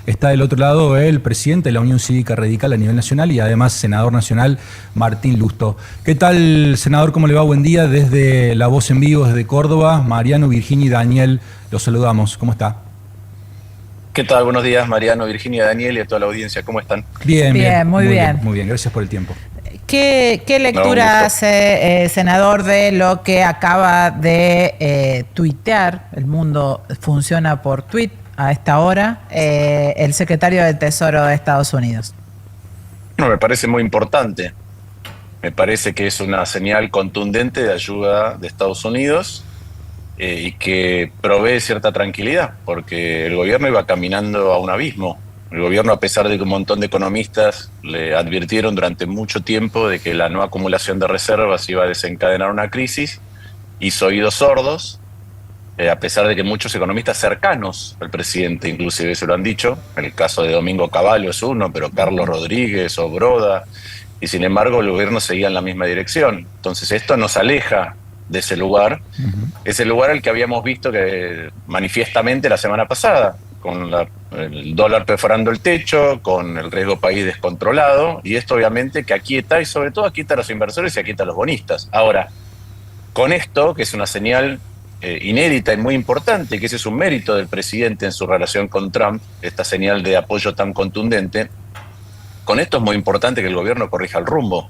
está del otro lado el presidente de la Unión Cívica Radical a nivel nacional y además senador nacional Martín Lustó. ¿Qué tal, senador? ¿Cómo le va? Buen día. Desde La Voz en Vivo, desde Córdoba, Mariano, Virginia y Daniel, los saludamos. ¿Cómo está? ¿Qué tal? Buenos días, Mariano, Virginia, Daniel y a toda la audiencia. ¿Cómo están? Bien, bien. Muy bien. Muy bien, gracias por el tiempo. ¿Qué lectura hace, senador, de lo que acaba de tuitear? El mundo funciona por tuit a esta hora, el secretario del Tesoro de Estados Unidos. No, me parece muy importante. Me parece que es una señal contundente de ayuda de Estados Unidos y que provee cierta tranquilidad, porque el gobierno iba caminando a un abismo. El gobierno, a pesar de que un montón de economistas le advirtieron durante mucho tiempo de que la no acumulación de reservas iba a desencadenar una crisis, hizo oídos sordos, a pesar de que muchos economistas cercanos al presidente inclusive se lo han dicho. El caso de Domingo Cavallo es uno, pero Carlos Rodríguez o Broda, y sin embargo el gobierno seguía en la misma dirección. Entonces esto nos aleja de ese lugar, ese lugar al que habíamos visto que manifiestamente la semana pasada, con el dólar perforando el techo, con el riesgo país descontrolado, y esto obviamente que aquieta, y sobre todo aquieta a los inversores y aquieta a los bonistas. Ahora, con esto, que es una señal inédita y muy importante, que ese es un mérito del presidente en su relación con Trump, esta señal de apoyo tan contundente, con esto es muy importante que el gobierno corrija el rumbo.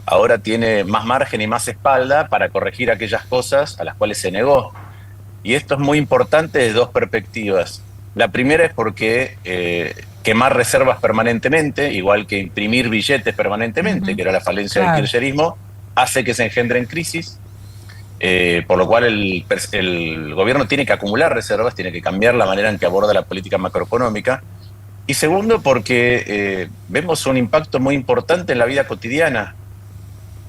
Ahora tiene más margen y más espalda para corregir aquellas cosas a las cuales se negó. Y esto es muy importante desde dos perspectivas. La primera es porque quemar reservas permanentemente, igual que imprimir billetes permanentemente, que era la falencia del kirchnerismo, hace que se engendren crisis, por lo cual el gobierno tiene que acumular reservas, tiene que cambiar la manera en que aborda la política macroeconómica. Y segundo, porque vemos un impacto muy importante en la vida cotidiana.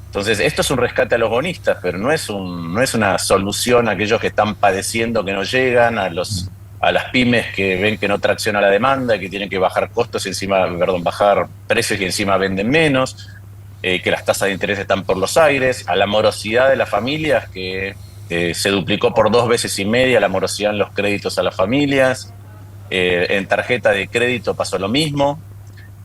Entonces, esto es un rescate a los bonistas, pero no es una solución a aquellos que están padeciendo, que no llegan, a las pymes que ven que no tracciona la demanda, que tienen que bajar costos, bajar precios y encima venden menos, que las tasas de interés están por los aires, a la morosidad de las familias, que se duplicó por 2,5 veces la morosidad en los créditos a las familias, en tarjeta de crédito pasó lo mismo.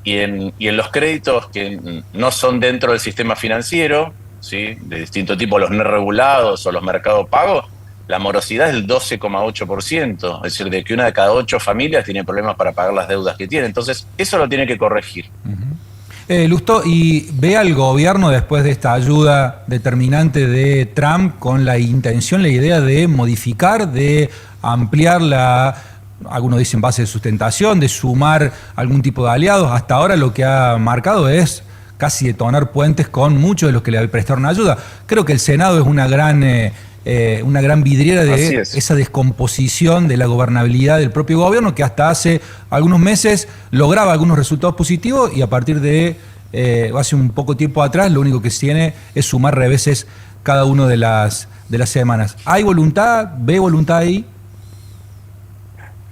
Y en los créditos que no son dentro del sistema financiero, ¿sí?, de distinto tipo, los no regulados o los mercados pagos, la morosidad es del 12,8%, es decir, de que 1 de cada 8 familias tiene problemas para pagar las deudas que tiene. Entonces, eso lo tiene que corregir. Lustó, ¿y ve al gobierno después de esta ayuda determinante de Trump con la intención, la idea de modificar, de ampliar algunos dicen base de sustentación, de sumar algún tipo de aliados? Hasta ahora lo que ha marcado es casi detonar puentes con muchos de los que le prestaron ayuda. Creo que el Senado es una gran vidriera de esa descomposición de la gobernabilidad del propio gobierno, que hasta hace algunos meses lograba algunos resultados positivos y a partir de hace un poco tiempo atrás lo único que tiene es sumar reveses cada una de las semanas. ¿Hay voluntad? ¿Ve voluntad ahí?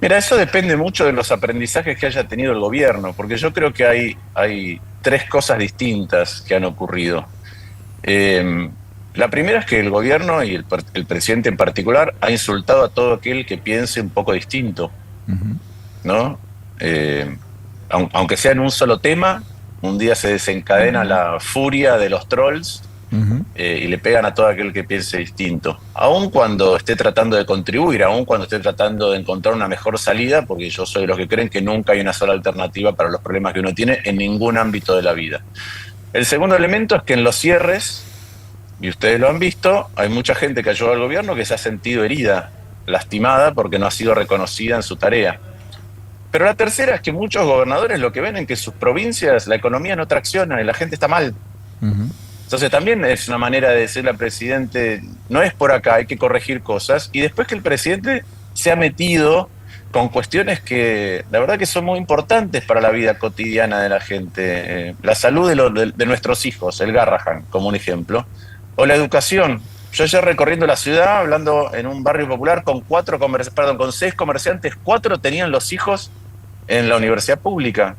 Mira, eso depende mucho de los aprendizajes que haya tenido el gobierno, porque yo creo que hay 3 cosas distintas que han ocurrido. La primera es que el gobierno y el presidente en particular ha insultado a todo aquel que piense un poco distinto, ¿no? Aunque sea en un solo tema, un día se desencadena la furia de los trolls y le pegan a todo aquel que piense distinto. Aun cuando esté tratando de contribuir, aun cuando esté tratando de encontrar una mejor salida, porque yo soy de los que creen que nunca hay una sola alternativa para los problemas que uno tiene en ningún ámbito de la vida. El segundo elemento es que en los cierres, y ustedes lo han visto, hay mucha gente que ayudó al gobierno que se ha sentido herida, lastimada, porque no ha sido reconocida en su tarea. Pero la tercera es que muchos gobernadores lo que ven es que en sus provincias la economía no tracciona y la gente está mal. Entonces también es una manera de decirle al presidente, no es por acá, hay que corregir cosas. Y después que el presidente se ha metido con cuestiones que la verdad que son muy importantes para la vida cotidiana de la gente. La salud de nuestros hijos, el Garrahan, como un ejemplo. O la educación. Yo ayer recorriendo la ciudad, hablando en un barrio popular con 6 comerciantes, 4 tenían los hijos en la universidad pública.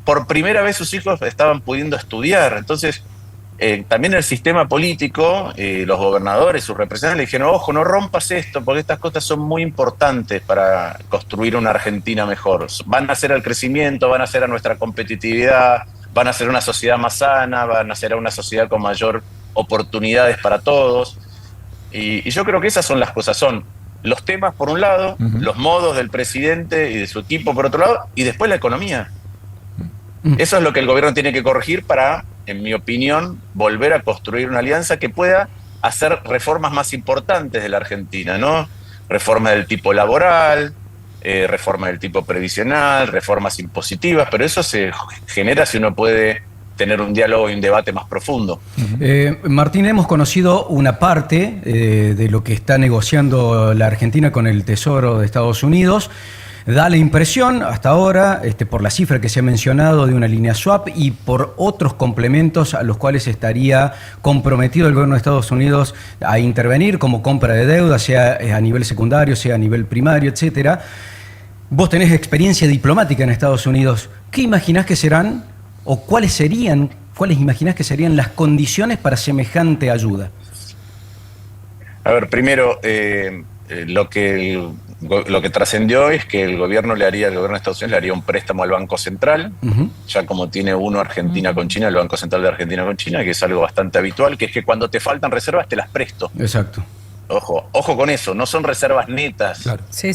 Por primera vez sus hijos estaban pudiendo estudiar. Entonces, también el sistema político, los gobernadores, sus representantes le dijeron, ojo, no rompas esto, porque estas cosas son muy importantes para construir una Argentina mejor. Van a hacer al crecimiento, van a hacer a nuestra competitividad, van a hacer una sociedad más sana, van a hacer una sociedad con mayor oportunidades para todos. Y yo creo que esas son las cosas, son los temas por un lado, los modos del presidente y de su equipo por otro lado, y después la economía. Eso es lo que el gobierno tiene que corregir para, en mi opinión, volver a construir una alianza que pueda hacer reformas más importantes de la Argentina, ¿no? Reforma del tipo laboral, reforma del tipo previsional, reformas impositivas, pero eso se genera si uno puede tener un diálogo y un debate más profundo. Martín, hemos conocido una parte de lo que está negociando la Argentina con el Tesoro de Estados Unidos. Da la impresión, hasta ahora, por la cifra que se ha mencionado, de una línea swap y por otros complementos a los cuales estaría comprometido el gobierno de Estados Unidos a intervenir, como compra de deuda, sea a nivel secundario, sea a nivel primario, etcétera. Vos tenés experiencia diplomática en Estados Unidos. ¿Qué imaginás que serán o cuáles imaginás que serían las condiciones para semejante ayuda? A ver, primero, lo que trascendió es que el gobierno de Estados Unidos le haría un préstamo al Banco Central, ya como tiene uno Argentina con China, el Banco Central de Argentina con China, que es algo bastante habitual, que es que cuando te faltan reservas te las presto. Exacto. Ojo con eso, no son reservas netas. Claro. Sí.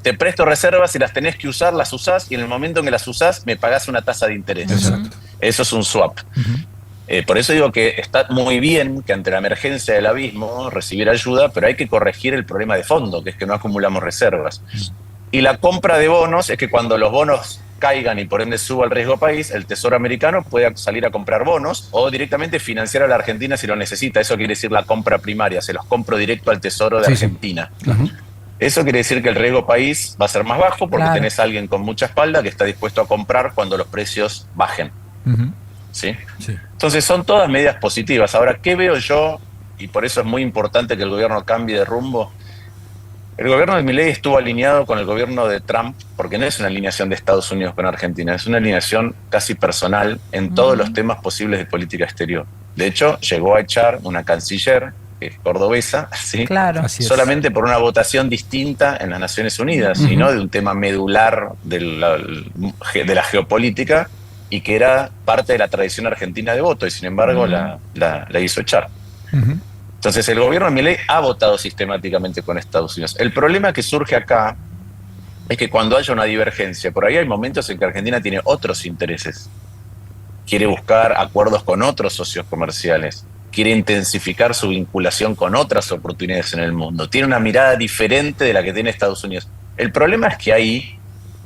Te presto reservas y las tenés que usar, las usás, y en el momento en que las usás me pagás una tasa de interés. Exacto. Eso es un swap. Por eso digo que está muy bien que ante la emergencia del abismo recibir ayuda, pero hay que corregir el problema de fondo, que es que no acumulamos reservas. Y la compra de bonos es que cuando los bonos caigan y por ende suba el riesgo país, el Tesoro americano puede salir a comprar bonos o directamente financiar a la Argentina si lo necesita. Eso quiere decir la compra primaria, se los compro directo al Tesoro de Argentina. Eso quiere decir que el riesgo país va a ser más bajo porque tenés a alguien con mucha espalda que está dispuesto a comprar cuando los precios bajen. ¿Sí? Entonces son todas medidas positivas. Ahora, ¿qué veo yo? Y por eso es muy importante que el gobierno cambie de rumbo. El gobierno de Milei estuvo alineado con el gobierno de Trump, porque no es una alineación de Estados Unidos con Argentina, es una alineación casi personal en todos los temas posibles de política exterior. De hecho, llegó a echar una canciller, que es cordobesa, ¿sí? Claro. Solamente por una votación distinta en las Naciones Unidas, y no de un tema medular de la geopolítica, y que era parte de la tradición argentina de voto, y sin embargo la hizo echar. Entonces el gobierno de Milei ha votado sistemáticamente con Estados Unidos. El problema que surge acá es que cuando haya una divergencia, por ahí hay momentos en que Argentina tiene otros intereses. Quiere buscar acuerdos con otros socios comerciales, quiere intensificar su vinculación con otras oportunidades en el mundo, tiene una mirada diferente de la que tiene Estados Unidos. El problema es que ahí,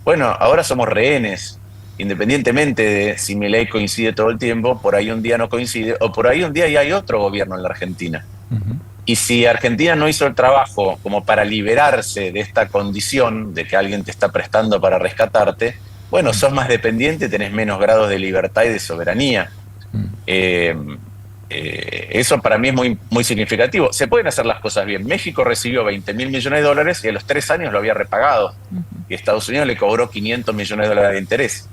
ahora somos rehenes, independientemente de si Milei coincide todo el tiempo, por ahí un día no coincide, o por ahí un día ya hay otro gobierno en la Argentina. Y si Argentina no hizo el trabajo como para liberarse de esta condición de que alguien te está prestando para rescatarte, sos más dependiente, tenés menos grados de libertad y de soberanía. Eso para mí es muy, muy significativo. Se pueden hacer las cosas bien. México recibió $20.000 millones y a los 3 años lo había repagado. Y Estados Unidos le cobró $500 millones de interés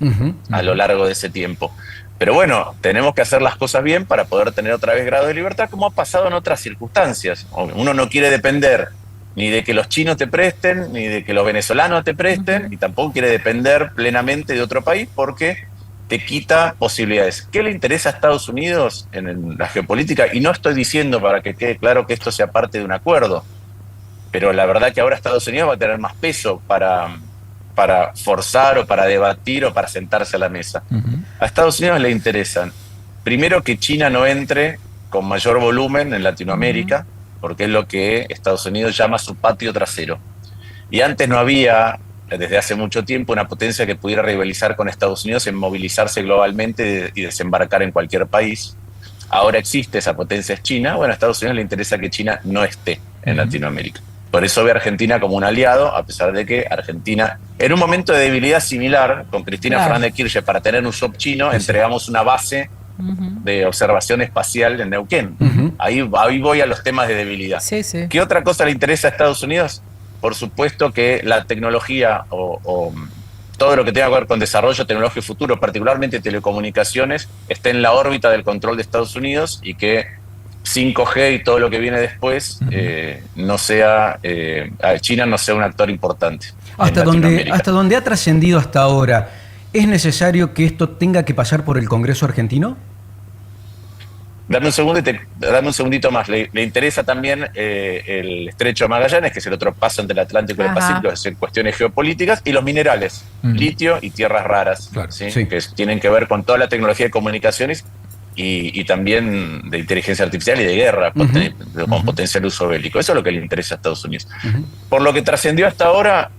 a lo largo de ese tiempo. Pero tenemos que hacer las cosas bien para poder tener otra vez grado de libertad, como ha pasado en otras circunstancias. Uno no quiere depender ni de que los chinos te presten, ni de que los venezolanos te presten, y tampoco quiere depender plenamente de otro país porque te quita posibilidades. ¿Qué le interesa a Estados Unidos en la geopolítica? Y no estoy diciendo, para que quede claro, que esto sea parte de un acuerdo, pero la verdad que ahora Estados Unidos va a tener más peso para forzar o para debatir o para sentarse a la mesa. A Estados Unidos le interesan, primero, que China no entre con mayor volumen en Latinoamérica, porque es lo que Estados Unidos llama su patio trasero. Y antes no había, desde hace mucho tiempo, una potencia que pudiera rivalizar con Estados Unidos en movilizarse globalmente y desembarcar en cualquier país. Ahora existe esa potencia, es China. A Estados Unidos le interesa que China no esté en Latinoamérica. Por eso ve a Argentina como un aliado, a pesar de que Argentina, en un momento de debilidad similar, con Cristina Fernández de Kirchner, para tener un swap chino, entregamos una base de observación espacial en Neuquén. Ahí voy a los temas de debilidad. ¿Qué otra cosa le interesa a Estados Unidos? Por supuesto que la tecnología o todo lo que tenga que ver con desarrollo tecnológico y futuro, particularmente telecomunicaciones, esté en la órbita del control de Estados Unidos y que 5G y todo lo que viene después no sea, China no sea un actor importante. Hasta donde ha trascendido hasta ahora, ¿es necesario que esto tenga que pasar por el Congreso argentino? Dame un segundito más. Le interesa también el Estrecho de Magallanes, que es el otro paso entre el Atlántico y el Pacífico, es decir, cuestiones geopolíticas, y los minerales, litio y tierras raras, claro, ¿sí? Sí. Que tienen que ver con toda la tecnología de comunicaciones y también de inteligencia artificial y de guerra, con potencial uso bélico. Eso es lo que le interesa a Estados Unidos. Por lo que trascendió hasta ahora,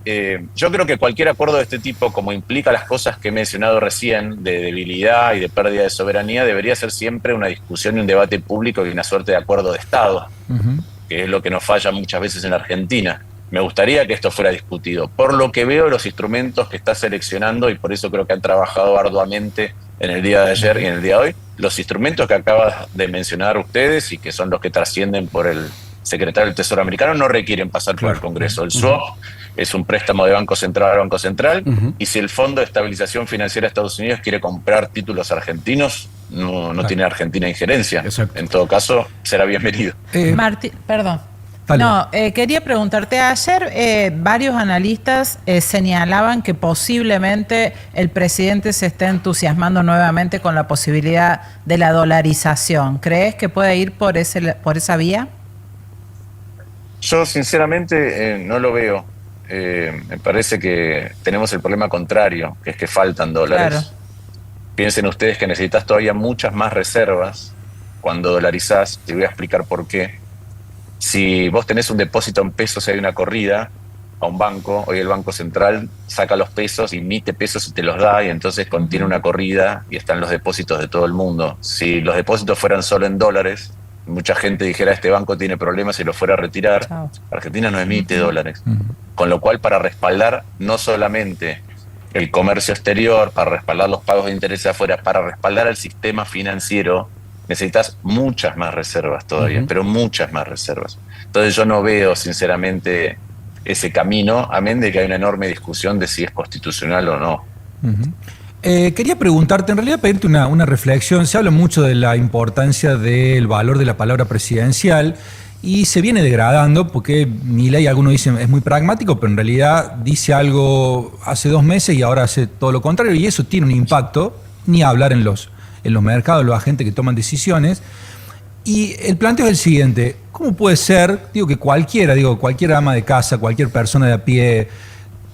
yo creo que cualquier acuerdo de este tipo, como implica las cosas que he mencionado recién, de debilidad y de pérdida de soberanía, debería ser siempre una discusión y un debate público y una suerte de acuerdo de Estado, que es lo que nos falla muchas veces en Argentina. Me gustaría que esto fuera discutido. Por lo que veo, los instrumentos que está seleccionando, y por eso creo que han trabajado arduamente en el día de ayer y en el día de hoy, los instrumentos que acaban de mencionar ustedes y que son los que trascienden por el secretario del Tesoro americano no requieren pasar por el Congreso. El swap es un préstamo de Banco Central a Banco Central y si el Fondo de Estabilización Financiera de Estados Unidos quiere comprar títulos argentinos, no tiene Argentina injerencia. Exacto. En todo caso, será bienvenido. Martín, perdón. Dale. No, quería preguntarte, ayer varios analistas señalaban que posiblemente el presidente se esté entusiasmando nuevamente con la posibilidad de la dolarización. ¿Crees que puede ir por esa vía? Yo sinceramente no lo veo. Me parece que tenemos el problema contrario, que es que faltan dólares. Claro. Piensen ustedes que necesitas todavía muchas más reservas cuando dolarizás. Te voy a explicar por qué. Si vos tenés un depósito en pesos y hay una corrida a un banco, hoy el Banco Central saca los pesos, emite pesos y te los da, y entonces contiene una corrida y están los depósitos de todo el mundo. Si los depósitos fueran solo en dólares, mucha gente dijera, este banco tiene problemas y lo fuera a retirar. Chao. Argentina no emite dólares. Con lo cual, para respaldar no solamente el comercio exterior, para respaldar los pagos de intereses afuera, para respaldar el sistema financiero, necesitas muchas más reservas todavía, pero muchas más reservas. Entonces yo no veo, sinceramente, ese camino, amén de que hay una enorme discusión de si es constitucional o no. Quería preguntarte, en realidad pedirte una reflexión. Se habla mucho de la importancia del valor de la palabra presidencial y se viene degradando porque Milei, algunos dicen, es muy pragmático, pero en realidad dice algo hace 2 meses y ahora hace todo lo contrario, y eso tiene un impacto, ni hablar en los mercados, los agentes que toman decisiones. Y el planteo es el siguiente: ¿cómo puede ser, cualquier ama de casa, cualquier persona de a pie,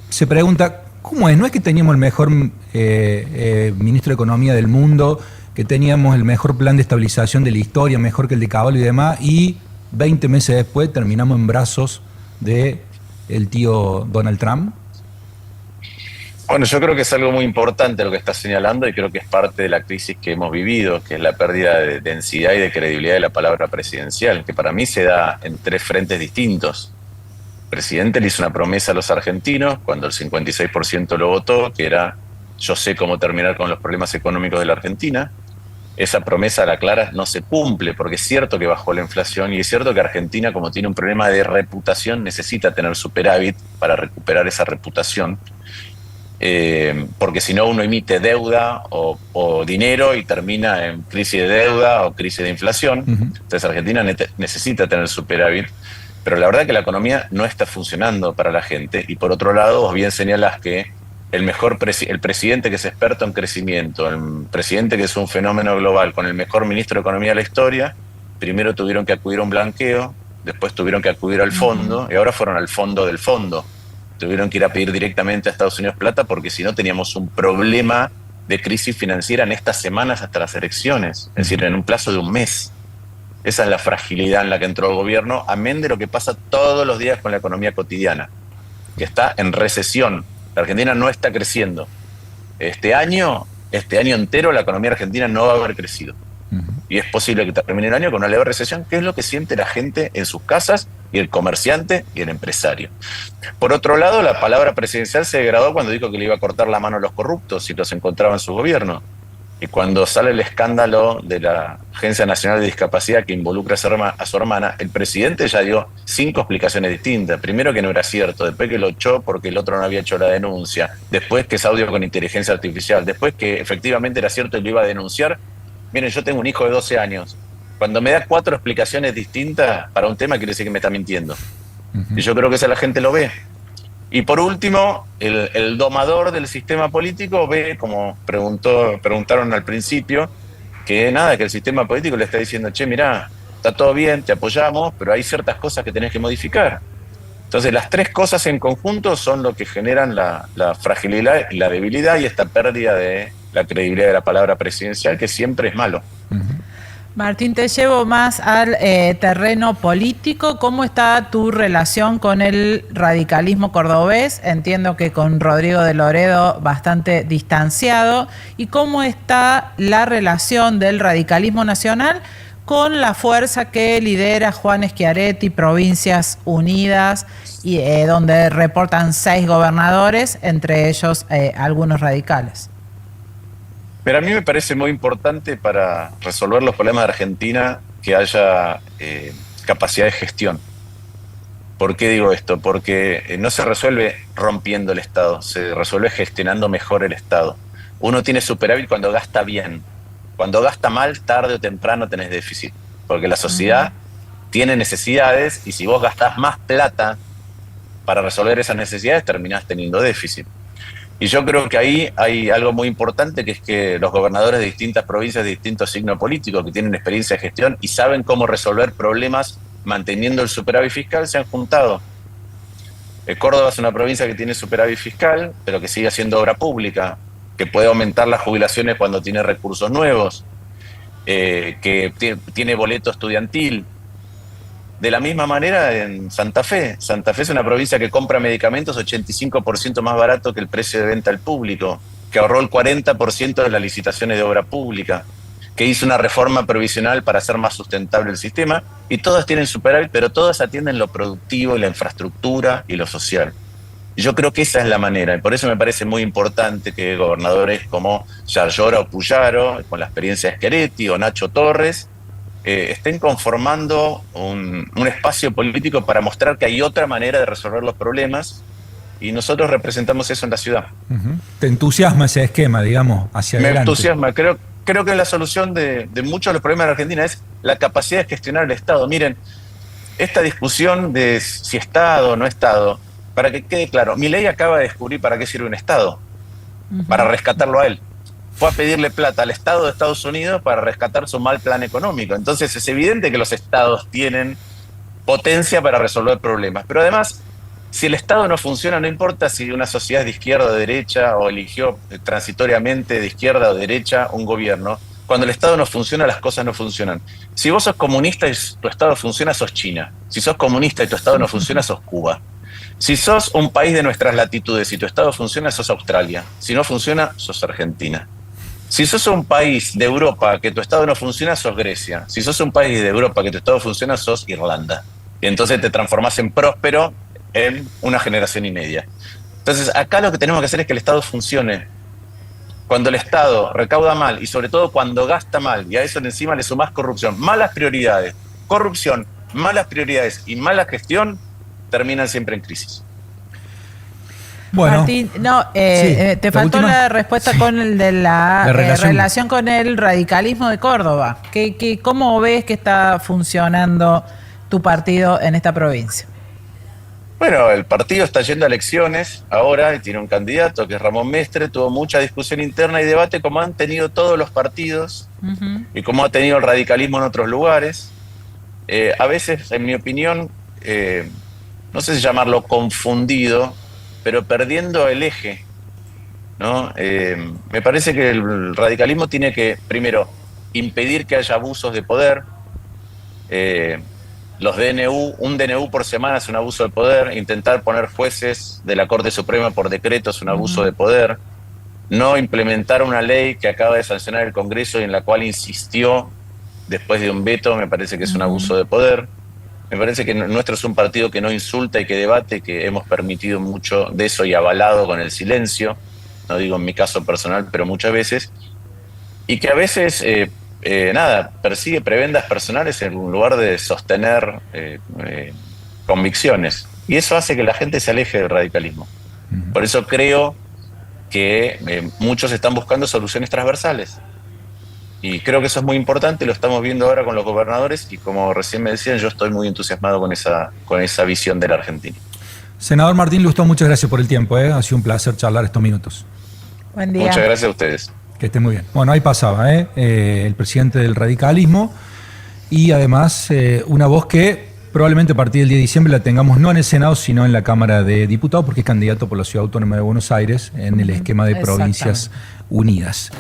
se pregunta, ¿cómo es? No es que teníamos el mejor ministro de Economía del mundo, que teníamos el mejor plan de estabilización de la historia, mejor que el de Caballo y demás, y 20 meses después terminamos en brazos de el tío Donald Trump. Bueno, yo creo que es algo muy importante lo que estás señalando y creo que es parte de la crisis que hemos vivido, que es la pérdida de densidad y de credibilidad de la palabra presidencial, que para mí se da en 3 frentes distintos. El presidente le hizo una promesa a los argentinos cuando el 56% lo votó, que era: yo sé cómo terminar con los problemas económicos de la Argentina. Esa promesa, a la clara, no se cumple, porque es cierto que bajó la inflación y es cierto que Argentina, como tiene un problema de reputación, necesita tener superávit para recuperar esa reputación. Porque si no, uno emite deuda o dinero y termina en crisis de deuda o crisis de inflación. Entonces Argentina necesita tener superávit, pero la verdad que la economía no está funcionando para la gente. Y por otro lado, vos bien señalás que el presidente que es experto en crecimiento, el presidente que es un fenómeno global, con el mejor ministro de Economía de la historia, primero tuvieron que acudir a un blanqueo, después tuvieron que acudir al fondo y ahora fueron al fondo del fondo. Tuvieron que ir a pedir directamente a Estados Unidos plata porque si no teníamos un problema de crisis financiera en estas semanas hasta las elecciones, es decir, en un plazo de 1 mes. Esa es la fragilidad en la que entró el gobierno, amén de lo que pasa todos los días con la economía cotidiana, que está en recesión. La Argentina no está creciendo. Este año entero la economía argentina no va a haber crecido. Y es posible que termine el año con una leve recesión, que es lo que siente la gente en sus casas, y el comerciante y el empresario. Por otro lado, la palabra presidencial se degradó cuando dijo que le iba a cortar la mano a los corruptos si los encontraba en su gobierno. Y cuando sale el escándalo de la Agencia Nacional de Discapacidad que involucra a su hermana, el presidente ya dio 5 explicaciones distintas. Primero que no era cierto, después que lo echó porque el otro no había hecho la denuncia, después que es audio con inteligencia artificial, después que efectivamente era cierto y lo iba a denunciar. Miren, yo tengo un hijo de 12 años. Cuando me da 4 explicaciones distintas para un tema, quiere decir que me está mintiendo. Y yo creo que esa la gente lo ve. Y por último, el domador del sistema político ve, como preguntaron al principio, que nada, que el sistema político le está diciendo, che, mirá, está todo bien, te apoyamos, pero hay ciertas cosas que tenés que modificar. Entonces, las 3 cosas en conjunto son lo que generan la fragilidad y la debilidad y esta pérdida de la credibilidad de la palabra presidencial, que siempre es malo. Martín, te llevo más al terreno político. ¿Cómo está tu relación con el radicalismo cordobés? Entiendo que con Rodrigo de Loredo bastante distanciado. ¿Y cómo está la relación del radicalismo nacional con la fuerza que lidera Juan Schiaretti, Provincias Unidas, y donde reportan 6 gobernadores, entre ellos algunos radicales? Pero a mí me parece muy importante para resolver los problemas de Argentina que haya capacidad de gestión. ¿Por qué digo esto? Porque no se resuelve rompiendo el Estado, se resuelve gestionando mejor el Estado. Uno tiene superávit cuando gasta bien. Cuando gasta mal, tarde o temprano tenés déficit. Porque la sociedad tiene necesidades y si vos gastás más plata para resolver esas necesidades, terminás teniendo déficit. Y yo creo que ahí hay algo muy importante, que es que los gobernadores de distintas provincias de distintos signos políticos que tienen experiencia de gestión y saben cómo resolver problemas manteniendo el superávit fiscal, se han juntado. Córdoba es una provincia que tiene superávit fiscal, pero que sigue haciendo obra pública, que puede aumentar las jubilaciones cuando tiene recursos nuevos, que tiene boleto estudiantil. De la misma manera en Santa Fe. Santa Fe es una provincia que compra medicamentos 85% más barato que el precio de venta al público, que ahorró el 40% de las licitaciones de obra pública, que hizo una reforma provisional para hacer más sustentable el sistema, y todas tienen superávit, pero todas atienden lo productivo y la infraestructura y lo social. Y yo creo que esa es la manera, y por eso me parece muy importante que gobernadores como Yarlora o Puyaro, con la experiencia de Schiaretti o Nacho Torres, estén conformando un espacio político para mostrar que hay otra manera de resolver los problemas, y nosotros representamos eso en la ciudad. ¿Te entusiasma ese esquema, digamos, hacia adelante? Me entusiasma. Creo que la solución de muchos de los problemas de Argentina es la capacidad de gestionar el Estado. Miren, esta discusión de si Estado o no Estado, para que quede claro, Milei acaba de descubrir para qué sirve un Estado, para rescatarlo a él. Fue a pedirle plata al Estado de Estados Unidos para rescatar su mal plan económico. Entonces es evidente que los Estados tienen potencia para resolver problemas. Pero además, si el Estado no funciona, no importa si una sociedad es de izquierda o de derecha o eligió transitoriamente de izquierda o derecha un gobierno, cuando el Estado no funciona, las cosas no funcionan. Si vos sos comunista y tu Estado funciona, sos China. Si sos comunista y tu Estado no funciona, sos Cuba. Si sos un país de nuestras latitudes y tu Estado funciona, sos Australia. Si no funciona, sos Argentina. Si sos un país de Europa que tu Estado no funciona, sos Grecia. Si sos un país de Europa que tu Estado funciona, sos Irlanda. Y entonces te transformás en próspero en una generación y media. Entonces acá lo que tenemos que hacer es que el Estado funcione. Cuando el Estado recauda mal y sobre todo cuando gasta mal, y a eso encima le sumás corrupción, malas prioridades, corrupción, malas prioridades y mala gestión, terminan siempre en crisis. Bueno, Martín, no, sí, te faltó la respuesta sí, con el de la relación. relación con el radicalismo de Córdoba. ¿Cómo ves que está funcionando tu partido en esta provincia? Bueno, el partido está yendo a elecciones ahora y tiene un candidato que es Ramón Mestre. Tuvo mucha discusión interna y debate como han tenido todos los partidos y como ha tenido el radicalismo en otros lugares. A veces, en mi opinión, no sé si llamarlo confundido, pero perdiendo el eje, ¿no? Me parece que el radicalismo tiene que, primero, impedir que haya abusos de poder. Los DNU, un DNU por semana es un abuso de poder. Intentar poner jueces de la Corte Suprema por decreto es un abuso de poder. No implementar una ley que acaba de sancionar el Congreso y en la cual insistió después de un veto, me parece que es un abuso de poder. Me parece que nuestro es un partido que no insulta y que debate, que hemos permitido mucho de eso y avalado con el silencio. No digo en mi caso personal, pero muchas veces. y que a veces, persigue prebendas personales en lugar de sostener convicciones. Y eso hace que la gente se aleje del radicalismo. Por eso creo que muchos están buscando soluciones transversales. Y creo que eso es muy importante, lo estamos viendo ahora con los gobernadores y como recién me decían, yo estoy muy entusiasmado con esa visión de la Argentina. Senador Martín Lustó, muchas gracias por el tiempo. Ha sido un placer charlar estos minutos. Buen día. Muchas gracias a ustedes. Que esté muy bien. Bueno, ahí pasaba el presidente del radicalismo y además una voz que probablemente a partir del 10 de diciembre la tengamos no en el Senado, sino en la Cámara de Diputados, porque es candidato por la Ciudad Autónoma de Buenos Aires en el esquema de Provincias Unidas.